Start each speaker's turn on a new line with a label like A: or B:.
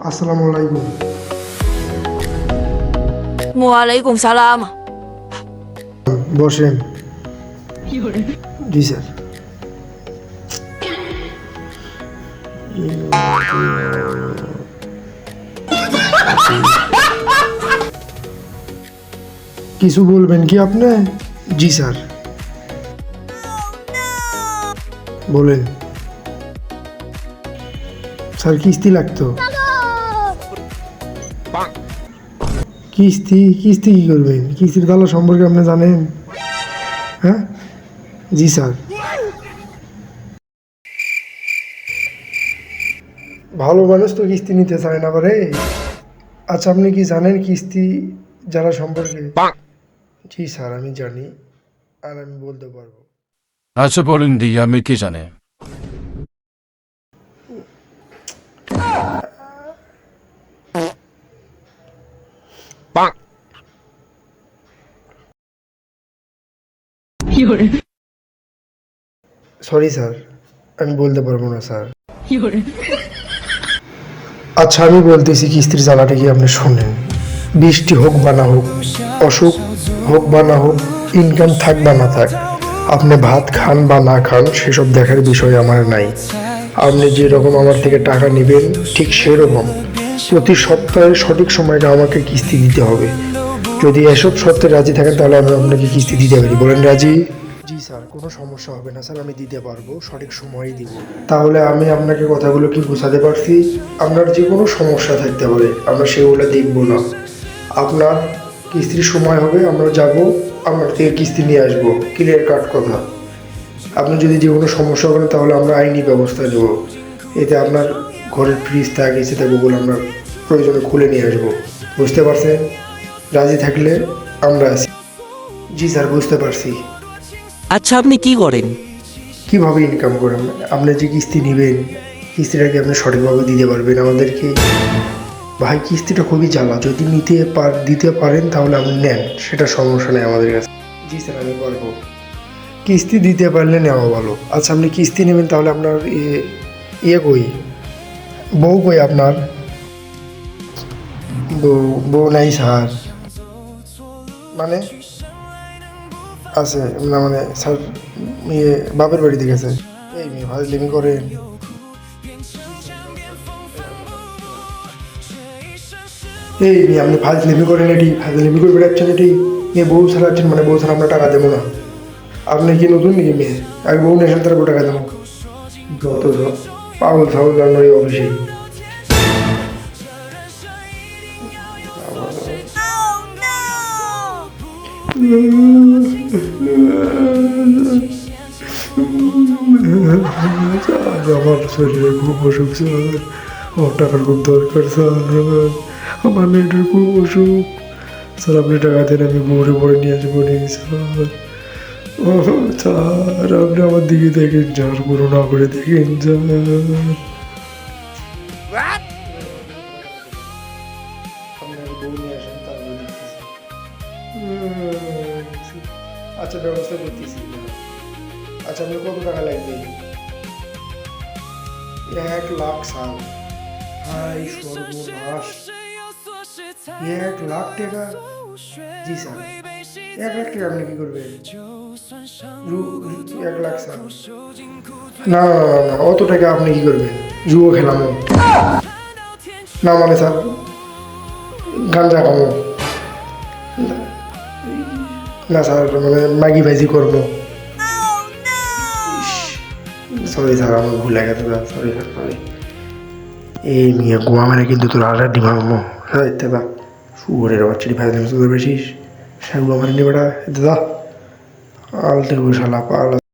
A: আসসালামু আলাইকুম।
B: ওয়ালাইকুম সালাম।
A: বসেন। জি স্যার। কিছু বলবেন কি আপনি? জি স্যার, বলেন। স্যার কিস্তি লাগতো। কিস্তি কিস্তি কি করবেন? কিস্তির তালা সম্পর্কে আপনি জানেন? হ্যাঁ, জি স্যার। ভালো মানুষ তো কিস্তি নিতে চায় না বারে। আচ্ছা, আপনি কি জানেন কিস্তি যারা সম্পর্কে? জি স্যার, আমি জানি আর আমি বলতে পারবো।
C: আচ্ছা বলেন দি, আমি কি জানে?
A: সরি স্যার, আমি বলতে পারবো না স্যার। আচ্ছা, আমি বলতেছি কিস্তির জ্বালাটা কি আপনি শোনেন। বৃষ্টি হোক বা না হোক, অসুখ হোক বা না হোক, ইনকাম থাক বা না থাক, আপনি ভাত খান বা না খান সেসব দেখার বিষয় আমার নাই। আপনি যেরকম আমার থেকে টাকা নেবেন ঠিক সেরকম প্রতি সপ্তাহে সঠিক সময়টা আমাকে কিস্তি দিতে হবে। যদি এসব শর্তে রাজি থাকেন তাহলে আমি আপনাকে কিস্তি দিতে পারি। বলেন রাজি? জি স্যার, কোনো সমস্যা হবে না স্যার, আমি দিতে পারবো, সঠিক সময়ই দিব। তাহলে আমি আপনাকে কথাগুলো কি বোঝাতে পারছি? আপনার যে কোনো সমস্যা থাকতে পারে, আমরা সেগুলো দেখব না। আপনার কিস্তির সময় হবে, আমরা যাব, আপনার থেকে কিস্তি নিয়ে আসবো, ক্লিয়ার কাট কথা। আপনি যদি যে কোনো সমস্যা করেন তাহলে আমরা আইনি ব্যবস্থা নেব। এতে আপনার ঘরের ফ্রিজ থাকে, এসে থাকবো বলে আমরা প্রয়োজনে খুলে নিয়ে আসবো। বুঝতে পারছেন? রাজি থাকলে আমরা আছি। জি স্যার, বুঝতে পারছি।
D: আচ্ছা, আপনি কি করেন?
A: কীভাবে ইনকাম করেন? আপনি যে কিস্তি নেবেন, কিস্তিটা কি আপনি সঠিকভাবে দিতে পারবেন আমাদেরকে? ভাই, কিস্তিটা খুবই জ্বালা। যদি দিতে পারেন তাহলে আপনি নেন, সেটা সমস্যা নেই আমাদের কাছে। জি স্যার, আমি পারবো। কিস্তি দিতে পারলে নেওয়া ভালো। আচ্ছা, আপনি কিস্তি নেবেন তাহলে আপনার ইয়ে কই, বউ কই আপনার? বউ নাই স্যার। মানে আছে না, মানে স্যার বাপের বাড়িতে গেছে। এই মেয়ে ফাজলিমি করেন। এই মেয়ে আপনি ফাজলিমি করেন, এটি ফাজলিমি করে বেড়াচ্ছেন। এটি মেয়ে বউ ছাড়াচ্ছেন, মানে বউ ছাড়া আমরা টাকা দেবো না। আপনি কি নতুন নাকি মেয়ে? আর বউ নেশান তারপর টাকা দেবো? যত সব পাগল ছাগল জানার এই অফিসে। আমার শরীরে খুব অসুখ স্যার, আমার টাকার খুব দরকার স্যার, আমার মেয়েটার খুব অসুখ স্যার। আপনি টাকা দেন, আমি বউরে পরে নিয়ে আসবো নি স্যার। ও স্যার, আপনি আমার দিকে দেখেন স্যার, কোনো না করে দেখেন স্যার। আচ্ছা, ব্যবস্থা করতেছি। আচ্ছা, আপনার কত টাকা লাগবে? 1 লাখ স্যার। হাই সর্বনাশ, 1 লাখ টাকা? জি স্যার, 1 লাখ টাকা আপনি কি করবেন? 1 লাখ স্যার? না না না না, অত টাকা আপনি কি করবেন? জুয়ো খেলামো না, মানে স্যার গাঞ্জা খামো না স্যার, মানে ম্যাগি ভাইজি করবো। সরি স্যার, আমার ভুল হয়ে গেছে স্যার, সরি স্যার, সরি। এই মেয়ে গোয়া মানে কিন্তু তোর আর ডিমা মামো হ্যাঁ বা শুয়ারের বাচ্চাটি ফাইজলাম শুধু বেশিস সেগুলো আমার নিয়ে বেড়া দাদা আলতে শালা পালা।